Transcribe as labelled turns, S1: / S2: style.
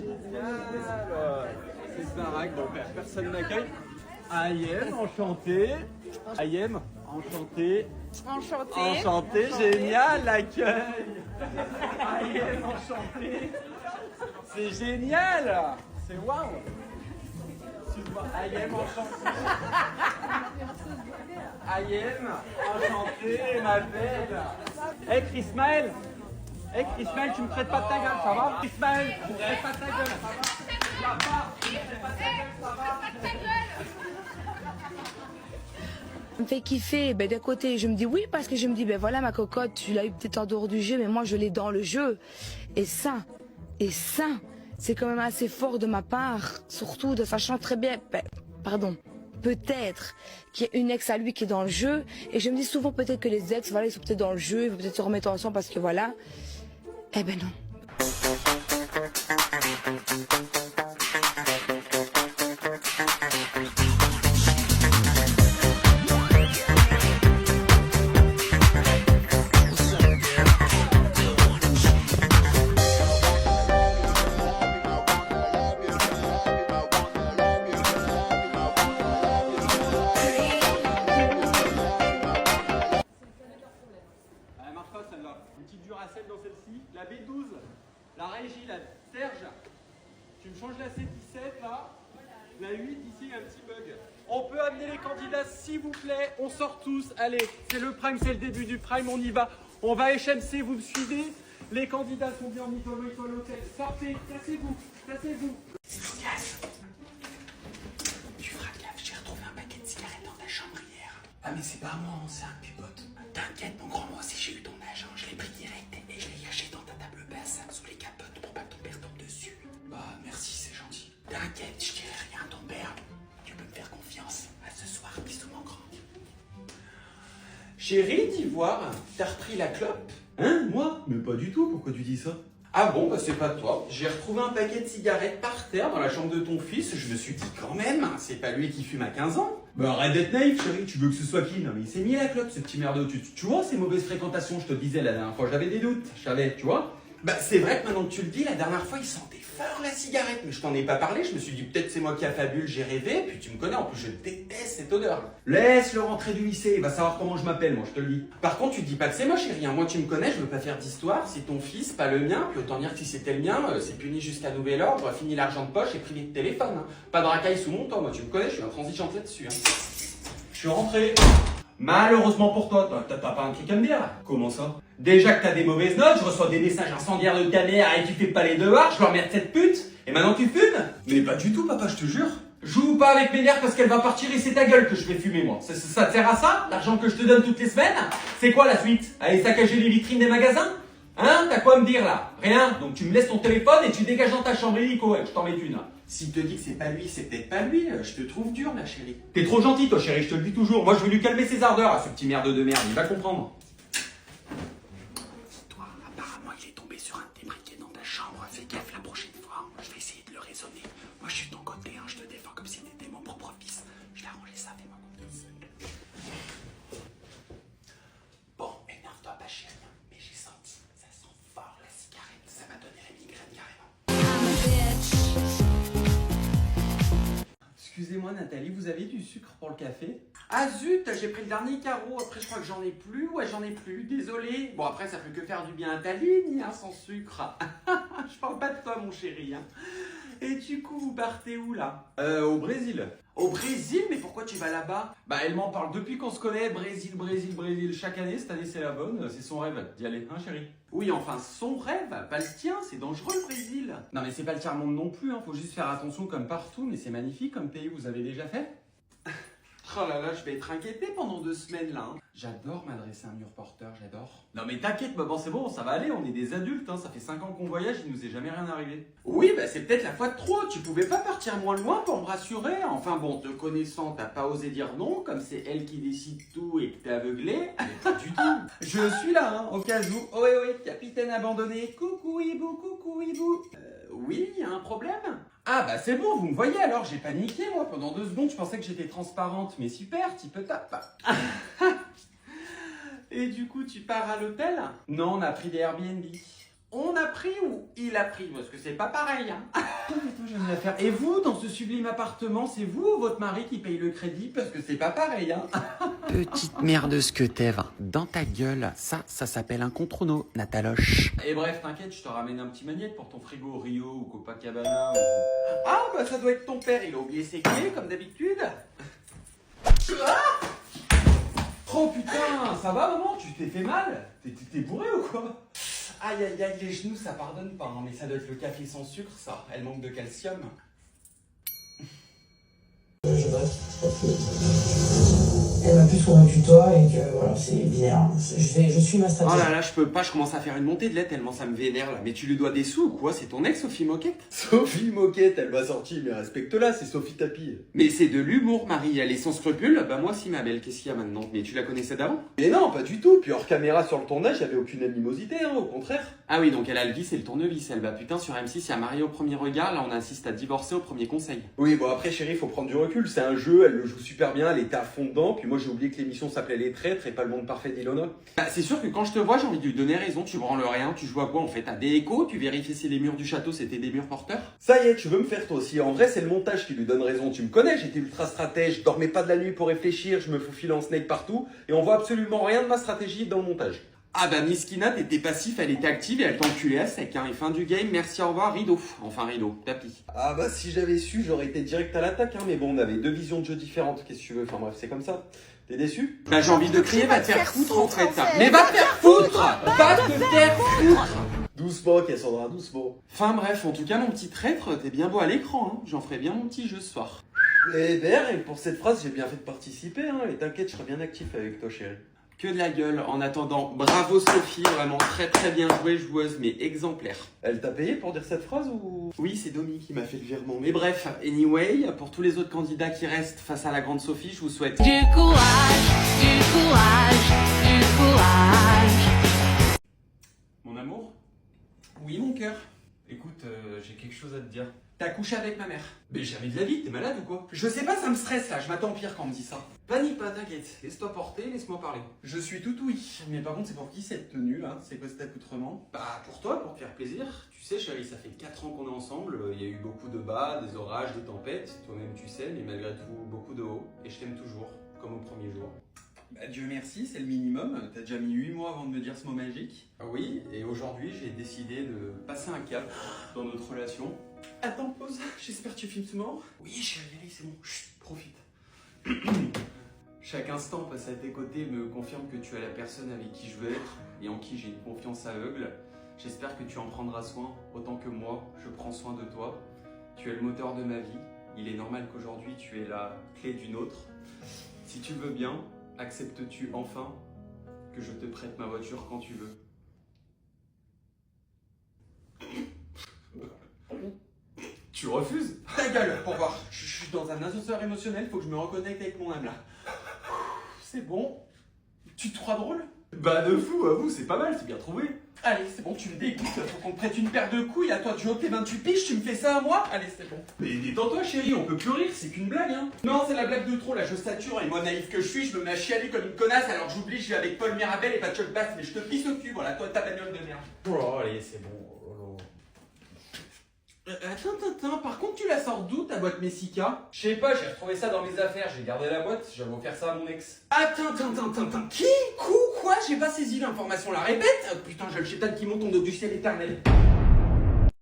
S1: génial. C'est un rack, bon, personne n'accueille. Ayem, enchanté. Ayem, enchanté.
S2: Enchantée.
S1: Enchanté, génial l'accueil. Ayem, enchanté. C'est génial. C'est waouh. Ayem, enchanté. Ayem, enchanté, ma belle. Hey, Chris Maël. Hey, Chris Maël, tu me traites pas de ta gueule, ça va? Chris Maël, tu me traites pas de ta gueule, ça va? Là-bas, tu me traites pas de ta gueule, ça va?
S3: Ça me fait kiffer. Ben, d'un côté, je me dis oui, parce que je me dis, ben voilà, ma cocotte, tu l'as eu peut-être en dehors du jeu, mais moi, je l'ai dans le jeu. Et ça, c'est quand même assez fort de ma part, surtout de sachant très bien, ben, pardon, peut-être qu'il y a une ex à lui qui est dans le jeu. Et je me dis souvent peut-être que les ex, voilà, ils sont peut-être dans le jeu, ils vont peut-être se remettre ensemble parce que voilà. Eh ben non.
S1: Elle marche pas celle-là. Une petite Duracell dans celle-ci. La B12, la régie, la Serge. Tu me changes la C17 là. La 8 ici, il y a un petit bug. On peut amener les candidats s'il vous plaît. On sort tous. Allez, c'est le prime, c'est le début du prime. On y va. On va HMC, vous me suivez. Les candidats sont bien en Nicolas Étoile Hôtel. Sortez, cassez-vous, cassez-vous.
S4: Tu feras gaffe, j'ai retrouvé un paquet de cigarettes dans ta chambre hier. Ah mais c'est pas moi, c'est un de tes potes. T'inquiète mon grand, moi aussi j'ai eu ton âge, hein. Je l'ai pris direct et je l'ai caché dans ta table basse, sous les capotes pour pas que ton père tombe dessus. Bah merci, c'est gentil. T'inquiète, je dirai rien à ton père. Tu peux me faire confiance. À ce soir, bisous mon grand.
S1: Chérie d'Ivoire, t'as repris la clope?
S5: Hein, moi? Mais pas du tout, pourquoi tu dis ça?
S1: Ah bon, bah c'est pas toi. J'ai retrouvé un paquet de cigarettes par terre dans la chambre de ton fils. Je me suis dit quand même, c'est pas lui qui fume à 15 ans.
S5: Bah arrête d'être naïf, chérie, tu veux que ce soit qui? Non mais il s'est mis à la clope, ce petit merdeux. Tu vois ces mauvaises fréquentations, je te disais la dernière fois, j'avais des doutes, je savais, tu vois?
S1: Bah c'est vrai que maintenant que tu le dis, la dernière fois il sentait fort la cigarette, mais je t'en ai pas parlé, je me suis dit peut-être c'est moi qui affabule, j'ai rêvé, puis tu me connais, en plus je déteste cette odeur.
S5: Laisse-le rentrer du lycée, il va savoir comment je m'appelle, moi, je te le dis.
S1: Par contre tu te dis pas que c'est moi chérie, hein. Moi tu me connais, je veux pas faire d'histoire, c'est ton fils, pas le mien, puis autant dire que si c'était le mien, c'est puni jusqu'à nouvel ordre, fini l'argent de poche et privé de téléphone. Hein. Pas de racaille sous mon toit, moi tu me connais, je suis intransigeante là-dessus. Hein.
S5: Je suis rentré. Malheureusement pour toi, t'as pas un truc à me dire?
S1: Comment ça?
S5: Déjà que t'as des mauvaises notes, je reçois des messages incendiaires de ta mère et tu fais pas les devoirs, je leur merde cette pute, et maintenant tu fumes?
S1: Mais pas du tout papa, je te jure.
S5: Joue pas avec mes nerfs parce qu'elle va partir et c'est ta gueule que je vais fumer moi. Ça te sert à ça? L'argent que je te donne toutes les semaines? C'est quoi la suite? Aller saccager les vitrines des magasins? Hein? T'as quoi à me dire là? Rien. Donc tu me laisses ton téléphone et tu dégages dans ta chambre illico, ouais, je t'en mets une là.
S1: S'il te dit que c'est pas lui, c'est peut-être pas lui, je te trouve dur là chérie.
S5: T'es trop gentil toi chérie, je te le dis toujours. Moi je veux lui calmer ses ardeurs à ce petit merde de merde, il va comprendre.
S4: Toi, apparemment il est tombé sur un de tes briquets dans ta chambre. Fais gaffe la prochaine fois, je vais essayer de le raisonner. Moi je suis de ton côté, hein. Je te défends comme si t'étais mon propre fils. Je vais arranger ça, fais-moi confiance. Bon, énerve-toi pas chérie, hein. Mais j'ai senti, ça sent fort la cigarette. Ça m'a donné la migraine carrément.
S1: Excusez-moi Nathalie, vous avez du sucre pour le café? Ah zut, j'ai pris le dernier carreau, après je crois que j'en ai plus, ouais j'en ai plus, désolé. Bon après ça peut que faire du bien à ta ligne, hein, sans sucre. Je parle pas de toi mon chéri. Hein. Et du coup vous partez où là?
S5: Au Brésil.
S1: Au Brésil? Mais pourquoi tu vas là-bas?
S5: Bah elle m'en parle depuis qu'on se connaît, Brésil, Brésil, Brésil, chaque année, cette année c'est la bonne, c'est son rêve d'y aller, hein chérie?
S1: Oui enfin son rêve, pas le tien, c'est dangereux le Brésil.
S5: Non mais c'est pas le tiers-monde non plus, hein. Faut juste faire attention comme partout, mais c'est magnifique comme pays, vous avez déjà fait?
S1: Oh là là, je vais être inquiété pendant 2 semaines là. Hein. J'adore m'adresser à un reporter, j'adore.
S5: Non mais t'inquiète, maman, c'est bon, ça va aller, on est des adultes, hein. Ça fait 5 ans qu'on voyage, il nous est jamais rien arrivé.
S1: Oui, bah c'est peut-être la fois de trop, tu pouvais pas partir moins loin pour me rassurer. Enfin bon, te connaissant, t'as pas osé dire non, comme c'est elle qui décide tout et que t'es aveuglé.
S5: Mais pas du tout.
S1: Je suis là, hein, au cas où. Oh oui, oui, capitaine abandonné. Coucou hibou, coucou hibou. Oui, y a un problème? Ah bah c'est bon, vous me voyez alors, j'ai paniqué moi, pendant 2 secondes je pensais que j'étais transparente, mais super, type tape. Et du coup tu pars à l'hôtel?
S5: Non, on a pris des Airbnb.
S1: On a pris ou il a pris? Parce que c'est pas pareil, hein. Putain, j'aime la faire. Et vous, dans ce sublime appartement, c'est vous ou votre mari qui paye le crédit? Parce que c'est pas pareil, hein.
S4: Petite merdeuse que t'es, va. Dans ta gueule, ça s'appelle un contrôno, Nataloche.
S1: Et bref, t'inquiète, je te ramène un petit magnète pour ton frigo Rio ou Copacabana ou... Ah, bah ça doit être ton père, il a oublié ses clés, comme d'habitude. Ah oh putain, ça va maman? Tu t'es fait mal? T'es bourré ou quoi? Aïe aïe aïe, les genoux ça pardonne pas, hein, mais ça doit être le café sans sucre ça, elle manque de calcium.
S2: Elle m'a plus convaincu que toi et que voilà, c'est bien. Je suis ma stratégie.
S1: Oh là là, je peux pas, je commence à faire une montée de lait tellement ça me vénère là. Mais tu lui dois des sous ou quoi? C'est ton ex Sophie Moquette?
S6: Sophie Moquette, elle m'a sorti, mais respecte-la, c'est Sophie Tapie.
S1: Mais c'est de l'humour Marie, elle est sans scrupule. Bah moi aussi ma belle, qu'est-ce qu'il y a maintenant? Mais tu la connaissais d'avant?
S6: Mais non, pas du tout. Puis hors caméra sur le tournage, y'avait aucune animosité, hein, au contraire.
S1: Ah oui, donc elle a le vice et le tournevis, elle va putain sur M6, il y a marié au premier regard, là on insiste à divorcer au premier conseil.
S6: Oui, bon après chérie, faut prendre du recul, c'est un jeu, elle le joue super bien, elle était à fond dedans, puis moi j'ai oublié que l'émission s'appelait Les Traîtres et pas Le Monde Parfait d'Ilona.
S1: Bah, c'est sûr que quand je te vois, j'ai envie de lui donner raison, tu branles rien, tu joues à quoi en fait? À des échos, tu vérifies si les murs du château c'était des murs porteurs?
S6: Ça y est, tu veux me faire toi aussi. En vrai, c'est le montage qui lui donne raison. Tu me connais, j'étais ultra stratège, je dormais pas de la nuit pour réfléchir, je me faufile en snake partout, et on voit absolument rien de ma stratégie dans le montage.
S1: Ah bah Miskina, t'étais passif, elle était active et elle t'enculait à sec, hein. Et fin du game, merci, au revoir, rideau. Enfin rideau, tapis.
S6: Ah bah si j'avais su, j'aurais été direct à l'attaque, hein, mais bon, on avait deux visions de jeu différentes, qu'est-ce que tu veux? Enfin bref, c'est comme ça. T'es déçu?
S1: Bah j'ai envie de crier, va te faire foutre en fait. Mais va te faire foutre! Va te faire foutre!
S6: Doucement, Cassandra, doucement.
S1: Enfin bref, en tout cas mon petit traître, t'es bien beau à l'écran, hein. J'en ferai bien mon petit jeu ce soir.
S6: Et d'ailleurs, et pour cette phrase, j'ai bien fait de participer, hein, et t'inquiète, je serai bien actif avec toi, chérie.
S1: Que de la gueule. En attendant, bravo Sophie, vraiment très très bien jouée, joueuse, mais exemplaire.
S6: Elle t'a payé pour dire cette phrase ou...
S1: Oui, c'est Domi qui m'a fait le virement. Mais bref, anyway, pour tous les autres candidats qui restent face à la grande Sophie, je vous souhaite...
S7: Du courage, du courage, du courage.
S1: Mon amour? Oui, mon cœur. Écoute, j'ai quelque chose à te dire. T'as couché avec ma mère? Mais jamais de la vie, t'es malade ou quoi? Je sais pas, ça me stresse là, je m'attends pire quand on me dit ça. Panique pas, t'inquiète, laisse-toi porter, laisse-moi parler. Je suis tout oui, mais par contre c'est pour qui cette tenue là? C'est quoi cet accoutrement? Bah pour toi, pour te faire plaisir. Tu sais chérie, ça fait 4 ans qu'on est ensemble, il y a eu beaucoup de bas, des orages, des tempêtes, toi-même tu sais, mais malgré tout beaucoup de hauts, et je t'aime toujours, comme au premier jour. Bah, Dieu merci, c'est le minimum. T'as déjà mis 8 mois avant de me dire ce mot magique. Ah oui, et aujourd'hui, j'ai décidé de passer un cap dans notre relation. Attends, pause. J'espère que tu filmes ce moment. Oui, chérie, allez, c'est bon. Chut, profite. Chaque instant passé à tes côtés me confirme que tu es la personne avec qui je veux être et en qui j'ai une confiance aveugle. J'espère que tu en prendras soin autant que moi, je prends soin de toi. Tu es le moteur de ma vie. Il est normal qu'aujourd'hui, tu aies la clé d'une autre. Si tu veux bien, acceptes-tu enfin que je te prête ma voiture quand tu veux? Tu refuses? Ta gueule, pour voir. Je suis dans un ascenseur émotionnel, faut que je me reconnecte avec mon âme là. C'est bon. Tu te crois drôle? Bah de fou, avoue, c'est pas mal, c'est bien trouvé. Allez, c'est bon, tu me dégoûtes, faut qu'on te prête une paire de couilles, à toi de jouer au T28 piges, tu me fais ça à moi? Allez, c'est bon. Mais détends-toi chérie, on peut plus rire, c'est qu'une blague, hein. Non, c'est la blague de trop, là, je sature, et moi naïf que je suis, je me mets à chialer comme une connasse, alors j'oublie, je vais avec Paul Mirabel et pas Chuck Bass, mais je te pisse au cul, voilà, toi ta bagnole de merde. Oh, allez, c'est bon. Attends, par contre, tu la sors d'où ta boîte Messica? Je sais pas, j'ai retrouvé ça dans mes affaires, j'ai gardé la boîte, j'avais offert ça à mon ex. Attends, qui? Quoi? J'ai pas saisi l'information, la répète? Putain, j'ai le chétan qui monte en dos du ciel éternel.